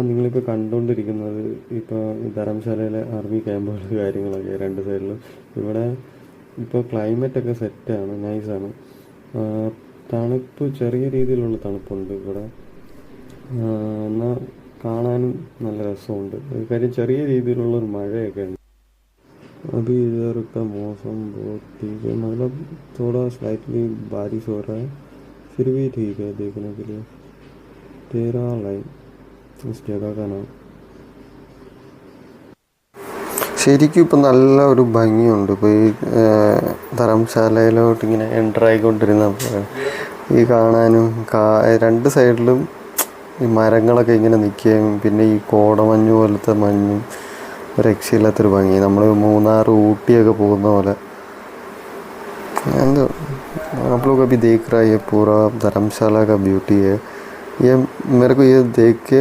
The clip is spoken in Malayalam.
നിങ്ങളിപ്പോൾ കണ്ടുകൊണ്ടിരിക്കുന്നത് ഇപ്പോൾ ധർമ്മശാലയിലെ ആർമി ക്യാമ്പുകൾ കാര്യങ്ങളൊക്കെ രണ്ട് സൈഡിലും. ഇവിടെ ഇപ്പോൾ ക്ലൈമറ്റൊക്കെ സെറ്റാണ്, നൈസാണ്. തണുപ്പ് ചെറിയ രീതിയിലുള്ള തണുപ്പുണ്ട് ഇവിടെ. എന്നാൽ കാണാനും നല്ല രസമുണ്ട്. കാര്യം ചെറിയ രീതിയിലുള്ളൊരു മഴയൊക്കെ ഉണ്ട്. अभी इधर का मौसम बहुत ठीक है, मतलब थोड़ा स्लाइटली बारिश हो रहा है, फिर भी ठीक है देखने के लिए. तेरा लाइन उस जगह का नाम. ശരിക്കും ഇപ്പം നല്ല ഒരു ഭംഗിയുണ്ട്. ഇപ്പോൾ ഈ ധർമ്മശാലയിലോട്ട് ഇങ്ങനെ എൻ്റർ ആയിക്കൊണ്ടിരുന്നപ്പോൾ ഈ കാണാനും രണ്ട് സൈഡിലും ഈ മരങ്ങളൊക്കെ ഇങ്ങനെ നിൽക്കുകയും പിന്നെ ഈ കോടമഞ്ഞ് പോലത്തെ മഞ്ഞും ഒരു രക്ഷയില്ലാത്തൊരു ഭംഗി. നമ്മൾ മൂന്നാർ ഊട്ടിയൊക്കെ പോകുന്ന പോലെ. एंड आप लोग अभी देख रहा है ये पूरा धर्मशाला का ब्यूटी है. ये मेरे को ये देख के